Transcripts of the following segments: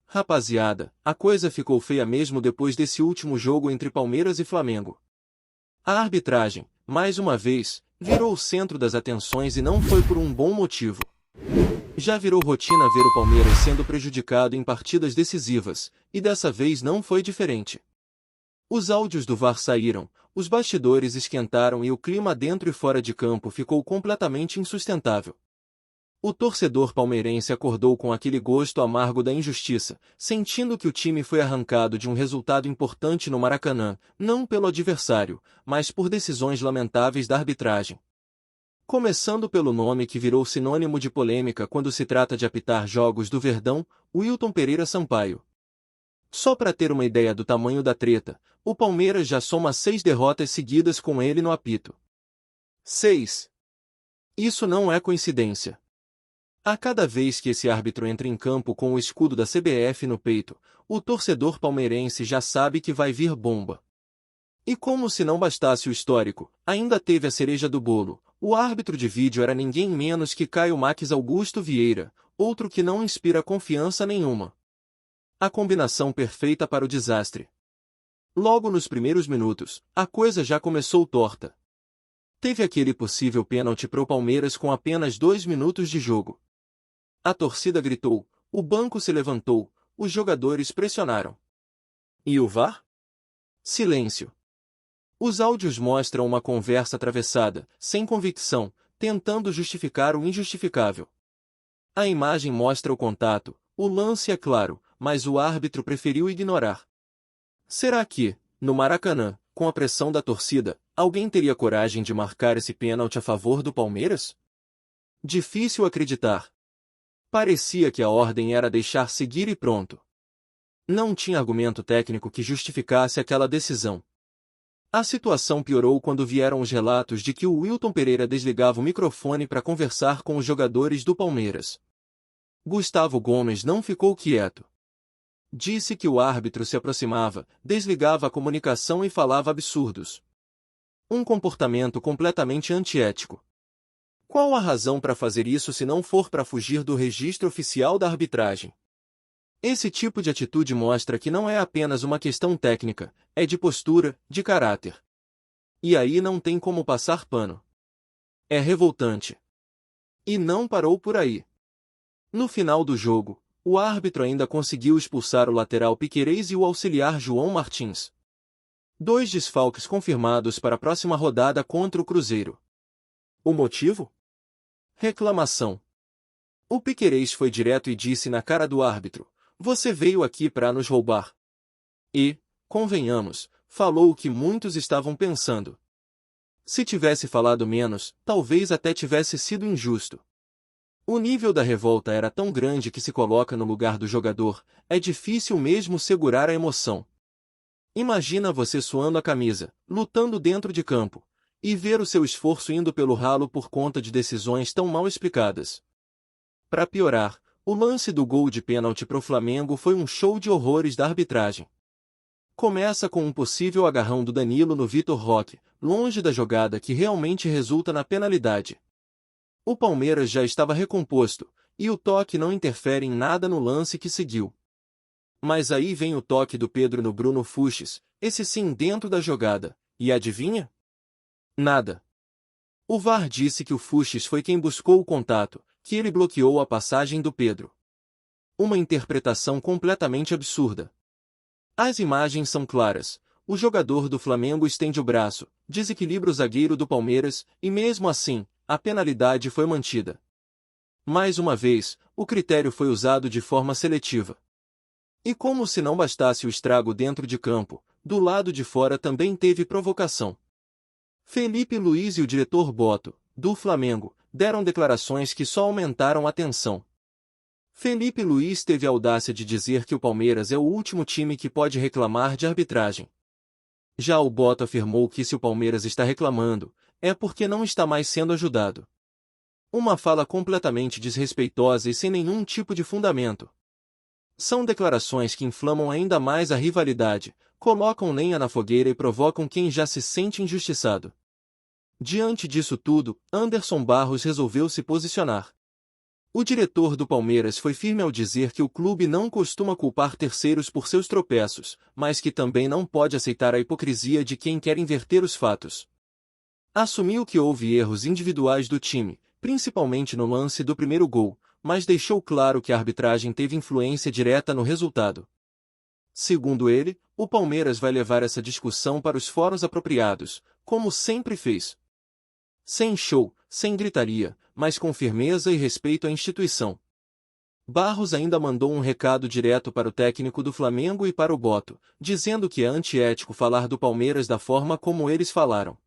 Rapaziada, a coisa ficou feia mesmo depois desse último jogo entre Palmeiras e Flamengo. A arbitragem, mais uma vez, virou o centro das atenções e não foi por um bom motivo. Já virou rotina ver o Palmeiras sendo prejudicado em partidas decisivas, e dessa vez não foi diferente. Os áudios do VAR saíram, os bastidores esquentaram e o clima dentro e fora de campo ficou completamente insustentável. O torcedor palmeirense acordou com aquele gosto amargo da injustiça, sentindo que o time foi arrancado de um resultado importante no Maracanã, não pelo adversário, mas por decisões lamentáveis da arbitragem. Começando pelo nome que virou sinônimo de polêmica quando se trata de apitar jogos do Verdão, Wilton Pereira Sampaio. Só para ter uma ideia do tamanho da treta, o Palmeiras já soma 6 derrotas seguidas com ele no apito. 6. Isso não é coincidência. A cada vez que esse árbitro entra em campo com o escudo da CBF no peito, o torcedor palmeirense já sabe que vai vir bomba. E como se não bastasse o histórico, ainda teve a cereja do bolo. O árbitro de vídeo era ninguém menos que Caio Max Augusto Vieira, outro que não inspira confiança nenhuma. A combinação perfeita para o desastre. Logo nos primeiros minutos, a coisa já começou torta. Teve aquele possível pênalti para o Palmeiras com apenas 2 minutos de jogo. A torcida gritou, o banco se levantou, os jogadores pressionaram. E o VAR? Silêncio. Os áudios mostram uma conversa atravessada, sem convicção, tentando justificar o injustificável. A imagem mostra o contato, o lance é claro, mas o árbitro preferiu ignorar. Será que, no Maracanã, com a pressão da torcida, alguém teria coragem de marcar esse pênalti a favor do Palmeiras? Difícil acreditar. Parecia que a ordem era deixar seguir e pronto. Não tinha argumento técnico que justificasse aquela decisão. A situação piorou quando vieram os relatos de que o Wilton Pereira desligava o microfone para conversar com os jogadores do Palmeiras. Gustavo Gomes não ficou quieto. Disse que o árbitro se aproximava, desligava a comunicação e falava absurdos. Um comportamento completamente antiético. Qual a razão para fazer isso se não for para fugir do registro oficial da arbitragem? Esse tipo de atitude mostra que não é apenas uma questão técnica, é de postura, de caráter. E aí não tem como passar pano. É revoltante. E não parou por aí. No final do jogo, o árbitro ainda conseguiu expulsar o lateral Piquerez e o auxiliar João Martins. 2 desfalques confirmados para a próxima rodada contra o Cruzeiro. O motivo? Reclamação. O Piquerez foi direto e disse na cara do árbitro, você veio aqui para nos roubar. E, convenhamos, falou o que muitos estavam pensando. Se tivesse falado menos, talvez até tivesse sido injusto. O nível da revolta era tão grande que se coloca no lugar do jogador, é difícil mesmo segurar a emoção. Imagina você suando a camisa, lutando dentro de campo, e ver o seu esforço indo pelo ralo por conta de decisões tão mal explicadas. Para piorar, o lance do gol de pênalti para o Flamengo foi um show de horrores da arbitragem. Começa com um possível agarrão do Danilo no Vitor Roque, longe da jogada que realmente resulta na penalidade. O Palmeiras já estava recomposto, e o toque não interfere em nada no lance que seguiu. Mas aí vem o toque do Pedro no Bruno Fuchs, esse sim dentro da jogada, e adivinha? Nada. O VAR disse que o Fuchs foi quem buscou o contato, que ele bloqueou a passagem do Pedro. Uma interpretação completamente absurda. As imagens são claras. O jogador do Flamengo estende o braço, desequilibra o zagueiro do Palmeiras, e mesmo assim, a penalidade foi mantida. Mais uma vez, o critério foi usado de forma seletiva. E como se não bastasse o estrago dentro de campo, do lado de fora também teve provocação. Felipe Luiz e o diretor Boto, do Flamengo, deram declarações que só aumentaram a tensão. Felipe Luiz teve a audácia de dizer que o Palmeiras é o último time que pode reclamar de arbitragem. Já o Boto afirmou que se o Palmeiras está reclamando, é porque não está mais sendo ajudado. Uma fala completamente desrespeitosa e sem nenhum tipo de fundamento. São declarações que inflamam ainda mais a rivalidade, colocam lenha na fogueira e provocam quem já se sente injustiçado. Diante disso tudo, Anderson Barros resolveu se posicionar. O diretor do Palmeiras foi firme ao dizer que o clube não costuma culpar terceiros por seus tropeços, mas que também não pode aceitar a hipocrisia de quem quer inverter os fatos. Assumiu que houve erros individuais do time, principalmente no lance do primeiro gol, mas deixou claro que a arbitragem teve influência direta no resultado. Segundo ele, o Palmeiras vai levar essa discussão para os fóruns apropriados, como sempre fez. Sem show, sem gritaria, mas com firmeza e respeito à instituição. Barros ainda mandou um recado direto para o técnico do Flamengo e para o Boto, dizendo que é antiético falar do Palmeiras da forma como eles falaram.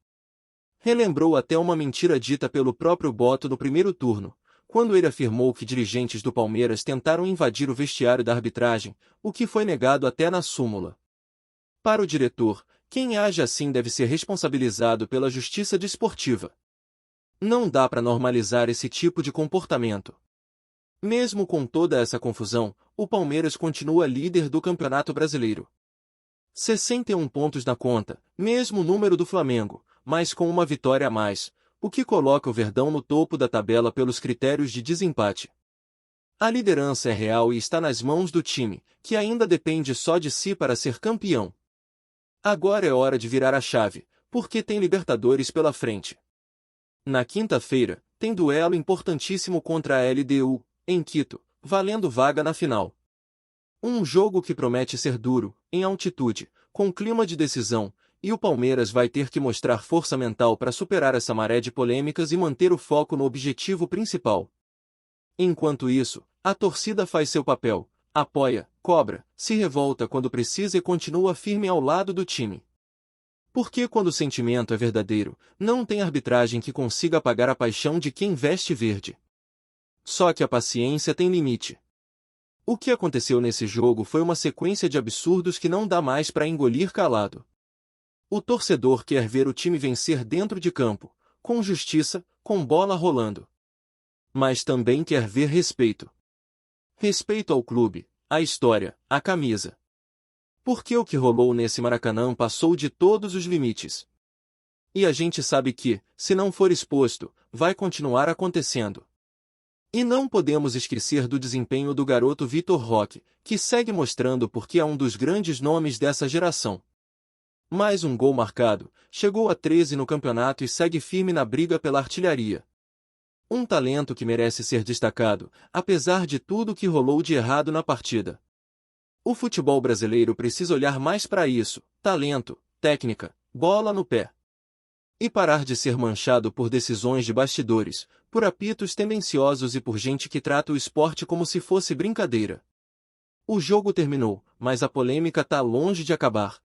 Relembrou até uma mentira dita pelo próprio Boto no primeiro turno, quando ele afirmou que dirigentes do Palmeiras tentaram invadir o vestiário da arbitragem, o que foi negado até na súmula. Para o diretor, quem age assim deve ser responsabilizado pela justiça desportiva. Não dá para normalizar esse tipo de comportamento. Mesmo com toda essa confusão, o Palmeiras continua líder do Campeonato Brasileiro. 61 pontos na conta, mesmo número do Flamengo, mas com uma vitória a mais, o que coloca o Verdão no topo da tabela pelos critérios de desempate. A liderança é real e está nas mãos do time, que ainda depende só de si para ser campeão. Agora é hora de virar a chave, porque tem Libertadores pela frente. Na quinta-feira, tem duelo importantíssimo contra a LDU, em Quito, valendo vaga na final. Um jogo que promete ser duro, em altitude, com clima de decisão, e o Palmeiras vai ter que mostrar força mental para superar essa maré de polêmicas e manter o foco no objetivo principal. Enquanto isso, a torcida faz seu papel, apoia, cobra, se revolta quando precisa e continua firme ao lado do time. Porque quando o sentimento é verdadeiro, não tem arbitragem que consiga apagar a paixão de quem veste verde. Só que a paciência tem limite. O que aconteceu nesse jogo foi uma sequência de absurdos que não dá mais para engolir calado. O torcedor quer ver o time vencer dentro de campo, com justiça, com bola rolando. Mas também quer ver respeito. Respeito ao clube, à história, à camisa. Porque o que rolou nesse Maracanã passou de todos os limites. E a gente sabe que, se não for exposto, vai continuar acontecendo. E não podemos esquecer do desempenho do garoto Vitor Roque, que segue mostrando porque é um dos grandes nomes dessa geração. Mais um gol marcado, chegou a 13 no campeonato e segue firme na briga pela artilharia. Um talento que merece ser destacado, apesar de tudo que rolou de errado na partida. O futebol brasileiro precisa olhar mais para isso, talento, técnica, bola no pé. E parar de ser manchado por decisões de bastidores, por apitos tendenciosos e por gente que trata o esporte como se fosse brincadeira. O jogo terminou, mas a polêmica tá longe de acabar.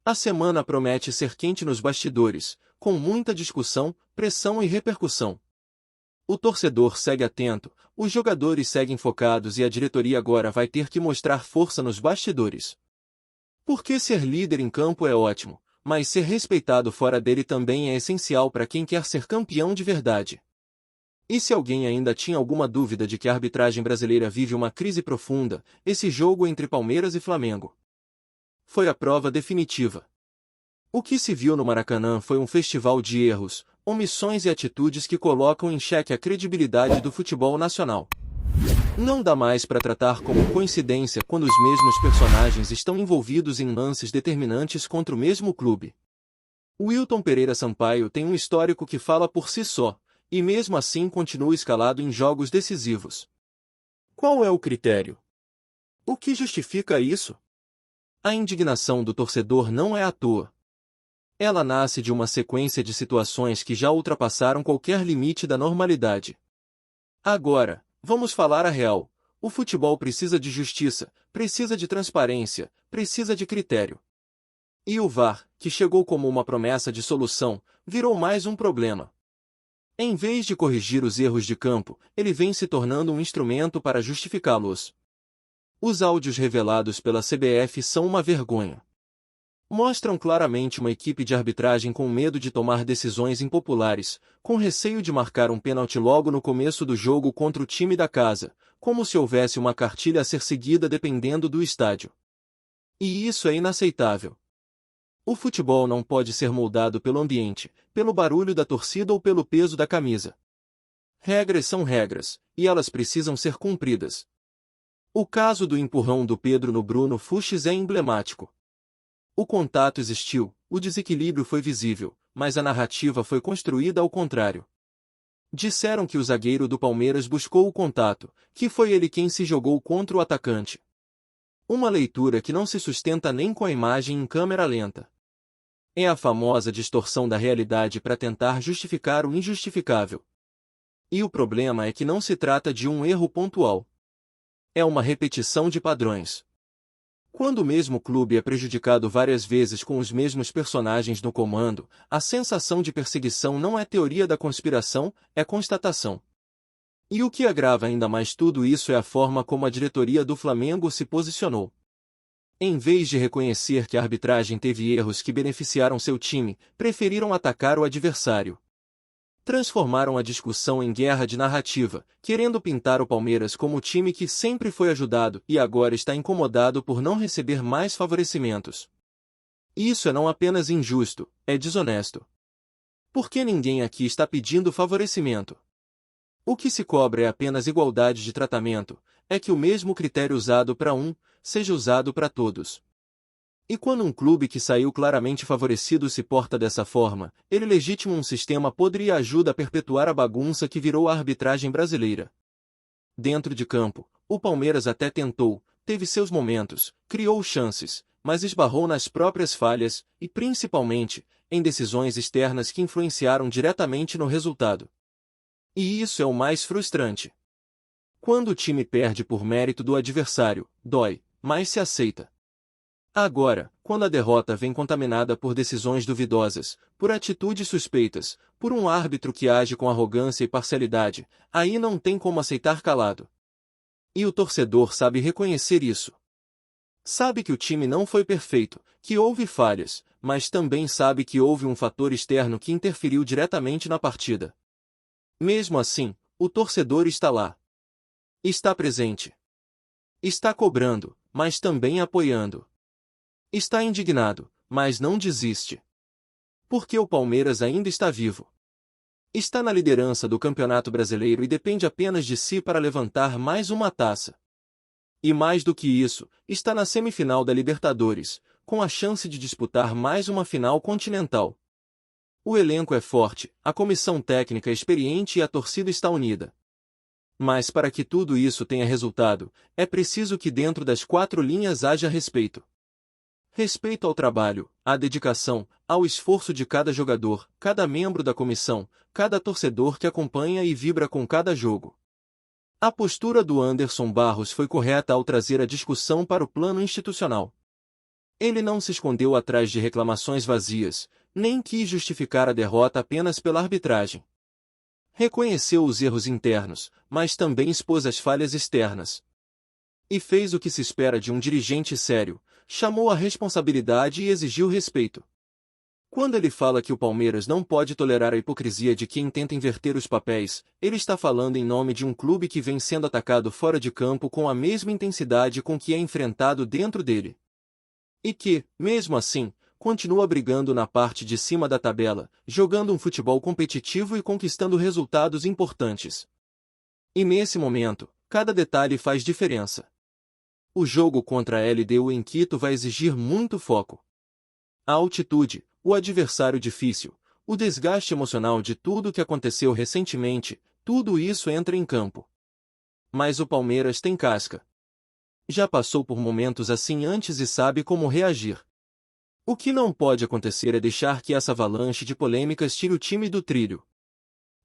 A semana promete ser quente nos bastidores, com muita discussão, pressão e repercussão. O torcedor segue atento, os jogadores seguem focados e a diretoria agora vai ter que mostrar força nos bastidores. Porque ser líder em campo é ótimo, mas ser respeitado fora dele também é essencial para quem quer ser campeão de verdade. E se alguém ainda tinha alguma dúvida de que a arbitragem brasileira vive uma crise profunda, esse jogo entre Palmeiras e Flamengo foi a prova definitiva. O que se viu no Maracanã foi um festival de erros, omissões e atitudes que colocam em xeque a credibilidade do futebol nacional. Não dá mais para tratar como coincidência quando os mesmos personagens estão envolvidos em lances determinantes contra o mesmo clube. Wilton Pereira Sampaio tem um histórico que fala por si só, e mesmo assim continua escalado em jogos decisivos. Qual é o critério? O que justifica isso? A indignação do torcedor não é à toa. Ela nasce de uma sequência de situações que já ultrapassaram qualquer limite da normalidade. Agora, vamos falar a real. O futebol precisa de justiça, precisa de transparência, precisa de critério. E o VAR, que chegou como uma promessa de solução, virou mais um problema. Em vez de corrigir os erros de campo, ele vem se tornando um instrumento para justificá-los. Os áudios revelados pela CBF são uma vergonha. Mostram claramente uma equipe de arbitragem com medo de tomar decisões impopulares, com receio de marcar um pênalti logo no começo do jogo contra o time da casa, como se houvesse uma cartilha a ser seguida dependendo do estádio. E isso é inaceitável. O futebol não pode ser moldado pelo ambiente, pelo barulho da torcida ou pelo peso da camisa. Regras são regras, e elas precisam ser cumpridas. O caso do empurrão do Pedro no Bruno Fuchs é emblemático. O contato existiu, o desequilíbrio foi visível, mas a narrativa foi construída ao contrário. Disseram que o zagueiro do Palmeiras buscou o contato, que foi ele quem se jogou contra o atacante. Uma leitura que não se sustenta nem com a imagem em câmera lenta. É a famosa distorção da realidade para tentar justificar o injustificável. E o problema é que não se trata de um erro pontual. É uma repetição de padrões. Quando o mesmo clube é prejudicado várias vezes com os mesmos personagens no comando, a sensação de perseguição não é teoria da conspiração, é constatação. E o que agrava ainda mais tudo isso é a forma como a diretoria do Flamengo se posicionou. Em vez de reconhecer que a arbitragem teve erros que beneficiaram seu time, preferiram atacar o adversário. Transformaram a discussão em guerra de narrativa, querendo pintar o Palmeiras como o time que sempre foi ajudado e agora está incomodado por não receber mais favorecimentos. Isso é não apenas injusto, é desonesto. Porque ninguém aqui está pedindo favorecimento. O que se cobra é apenas igualdade de tratamento, é que o mesmo critério usado para um, seja usado para todos. E quando um clube que saiu claramente favorecido se porta dessa forma, ele legitima um sistema podre e ajuda a perpetuar a bagunça que virou a arbitragem brasileira. Dentro de campo, o Palmeiras até tentou, teve seus momentos, criou chances, mas esbarrou nas próprias falhas, e principalmente, em decisões externas que influenciaram diretamente no resultado. E isso é o mais frustrante. Quando o time perde por mérito do adversário, dói, mas se aceita. Agora, quando a derrota vem contaminada por decisões duvidosas, por atitudes suspeitas, por um árbitro que age com arrogância e parcialidade, aí não tem como aceitar calado. E o torcedor sabe reconhecer isso. Sabe que o time não foi perfeito, que houve falhas, mas também sabe que houve um fator externo que interferiu diretamente na partida. Mesmo assim, o torcedor está lá. Está presente. Está cobrando, mas também apoiando. Está indignado, mas não desiste. Porque o Palmeiras ainda está vivo. Está na liderança do Campeonato Brasileiro e depende apenas de si para levantar mais uma taça. E mais do que isso, está na semifinal da Libertadores, com a chance de disputar mais uma final continental. O elenco é forte, a comissão técnica é experiente e a torcida está unida. Mas para que tudo isso tenha resultado, é preciso que dentro das quatro linhas haja respeito. Respeito ao trabalho, à dedicação, ao esforço de cada jogador, cada membro da comissão, cada torcedor que acompanha e vibra com cada jogo. A postura do Anderson Barros foi correta ao trazer a discussão para o plano institucional. Ele não se escondeu atrás de reclamações vazias, nem quis justificar a derrota apenas pela arbitragem. Reconheceu os erros internos, mas também expôs as falhas externas. E fez o que se espera de um dirigente sério, chamou a responsabilidade e exigiu respeito. Quando ele fala que o Palmeiras não pode tolerar a hipocrisia de quem tenta inverter os papéis, ele está falando em nome de um clube que vem sendo atacado fora de campo com a mesma intensidade com que é enfrentado dentro dele. E que, mesmo assim, continua brigando na parte de cima da tabela, jogando um futebol competitivo e conquistando resultados importantes. E nesse momento, cada detalhe faz diferença. O jogo contra a LDU em Quito vai exigir muito foco. A altitude, o adversário difícil, o desgaste emocional de tudo o que aconteceu recentemente, tudo isso entra em campo. Mas o Palmeiras tem casca. Já passou por momentos assim antes e sabe como reagir. O que não pode acontecer é deixar que essa avalanche de polêmicas tire o time do trilho.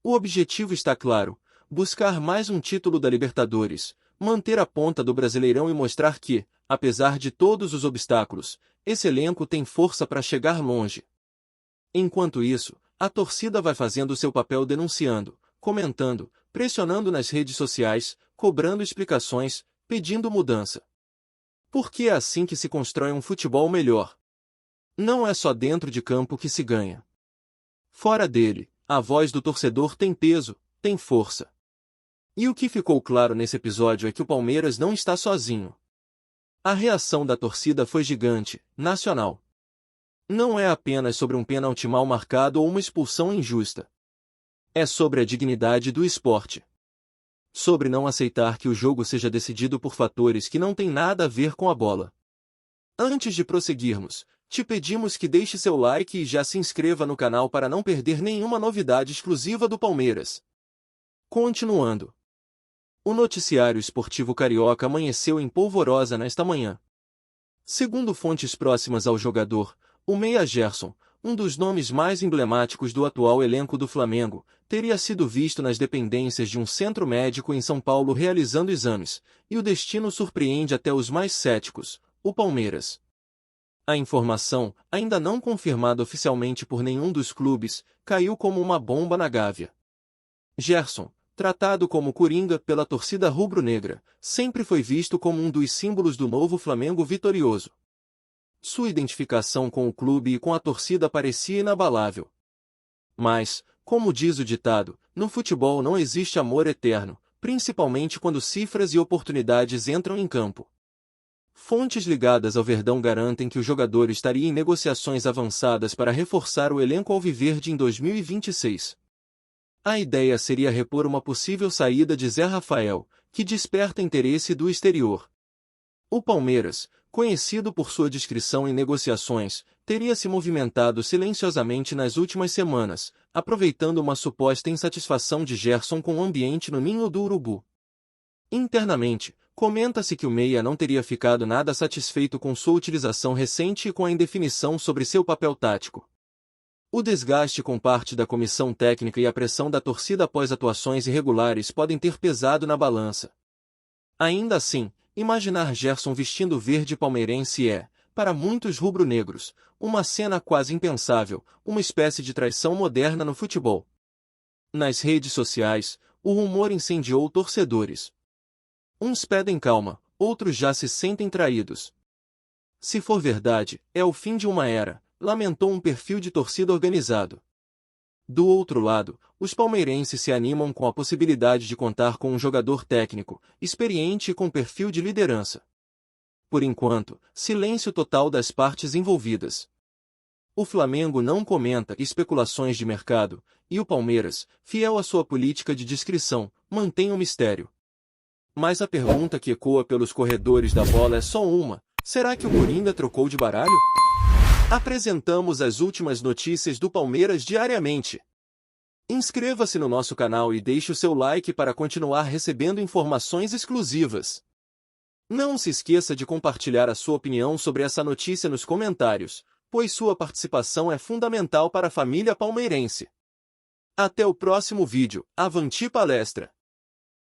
O objetivo está claro: buscar mais um título da Libertadores, manter a ponta do Brasileirão e mostrar que, apesar de todos os obstáculos, esse elenco tem força para chegar longe. Enquanto isso, a torcida vai fazendo seu papel denunciando, comentando, pressionando nas redes sociais, cobrando explicações, pedindo mudança. Porque é assim que se constrói um futebol melhor. Não é só dentro de campo que se ganha. Fora dele, a voz do torcedor tem peso, tem força. E o que ficou claro nesse episódio é que o Palmeiras não está sozinho. A reação da torcida foi gigante, nacional. Não é apenas sobre um pênalti mal marcado ou uma expulsão injusta. É sobre a dignidade do esporte. Sobre não aceitar que o jogo seja decidido por fatores que não têm nada a ver com a bola. Antes de prosseguirmos, te pedimos que deixe seu like e já se inscreva no canal para não perder nenhuma novidade exclusiva do Palmeiras. Continuando. O noticiário esportivo carioca amanheceu em polvorosa nesta manhã. Segundo fontes próximas ao jogador, o meia Gerson, um dos nomes mais emblemáticos do atual elenco do Flamengo, teria sido visto nas dependências de um centro médico em São Paulo realizando exames, e o destino surpreende até os mais céticos, o Palmeiras. A informação, ainda não confirmada oficialmente por nenhum dos clubes, caiu como uma bomba na Gávea. Gerson, tratado como coringa pela torcida rubro-negra, sempre foi visto como um dos símbolos do novo Flamengo vitorioso. Sua identificação com o clube e com a torcida parecia inabalável. Mas, como diz o ditado, no futebol não existe amor eterno, principalmente quando cifras e oportunidades entram em campo. Fontes ligadas ao Verdão garantem que o jogador estaria em negociações avançadas para reforçar o elenco alviverde em 2026. A ideia seria repor uma possível saída de Zé Rafael, que desperta interesse do exterior. O Palmeiras, conhecido por sua discrição em negociações, teria se movimentado silenciosamente nas últimas semanas, aproveitando uma suposta insatisfação de Gerson com o ambiente no Ninho do Urubu. Internamente, comenta-se que o meia não teria ficado nada satisfeito com sua utilização recente e com a indefinição sobre seu papel tático. O desgaste com parte da comissão técnica e a pressão da torcida após atuações irregulares podem ter pesado na balança. Ainda assim, imaginar Gerson vestindo verde palmeirense é, para muitos rubro-negros, uma cena quase impensável, uma espécie de traição moderna no futebol. Nas redes sociais, o rumor incendiou torcedores. Uns pedem calma, outros já se sentem traídos. Se for verdade, é o fim de uma era, lamentou um perfil de torcida organizado. Do outro lado, os palmeirenses se animam com a possibilidade de contar com um jogador técnico, experiente e com perfil de liderança. Por enquanto, silêncio total das partes envolvidas. O Flamengo não comenta especulações de mercado, e o Palmeiras, fiel à sua política de discrição, mantém o mistério. Mas a pergunta que ecoa pelos corredores da bola é só uma: será que o Coringa trocou de baralho? Apresentamos as últimas notícias do Palmeiras diariamente. Inscreva-se no nosso canal e deixe o seu like para continuar recebendo informações exclusivas. Não se esqueça de compartilhar a sua opinião sobre essa notícia nos comentários, pois sua participação é fundamental para a família palmeirense. Até o próximo vídeo. Avante palestra!